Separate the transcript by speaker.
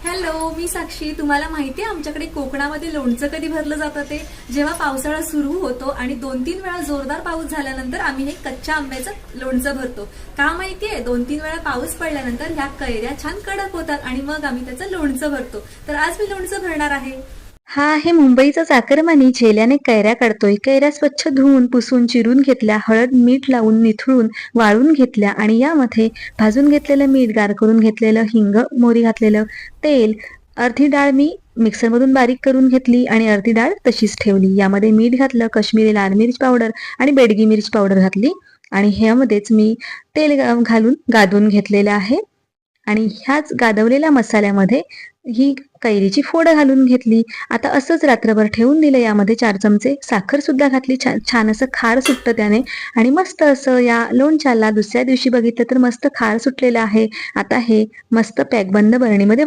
Speaker 1: Hello, मी साक्षी. तुम्हाला माहिती आहे आमच्याकडे कोकणामध्ये लोणचं कधी भरलं जातं ते जेव्हा पावसाळा सुरू होतो आणि 2-3 वेळा जोरदार पाऊस झाल्यानंतर आम्ही हे कच्च्या आंब्याचं लोणचं भरतो. का माहितीये? 2-3 वेळा पाऊस पडल्यानंतर ह्या कैऱ्या छान कडक होतात आणि मग आम्ही त्याचं लोणचं भरतो. तर आज मी लोणचं भरणार आहे.
Speaker 2: हा आहे मुंबईचा चाकरमानी झेल्याने कैऱ्या काढतोय. कैऱ्या स्वच्छ धुवून पुसून चिरून घेतल्या, हळद मीठ लावून निथळून वाळून घेतल्या आणि यामध्ये भाजून घेतलेलं मीठ, गार करून घेतलेलं हिंग, मोहरी घातलेलं तेल, अर्धी डाळ मी मिक्सरमधून बारीक करून घेतली आणि अर्धी डाळ तशीच ठेवली. यामध्ये मीठ घातलं, कश्मीरी लाल मिरच पावडर आणि बेडगी मिरच पावडर घातली आणि ह्यामध्येच मी तेल घालून गादून घेतलेलं आहे आणि ह्याच गादवलेल्या मसाल्यामध्ये ही कैरीची फोड घालून घेतली. आता असंच रात्रभर ठेवून दिलं. यामध्ये 4 चमचे साखर सुद्धा घातली. छान असं खार सुटतं त्याने आणि मस्त असं या लोणच्याला दुसऱ्या दिवशी बघितलं तर मस्त खार सुटलेलं आहे. आता हे मस्त पॅकबंद बरणीमध्ये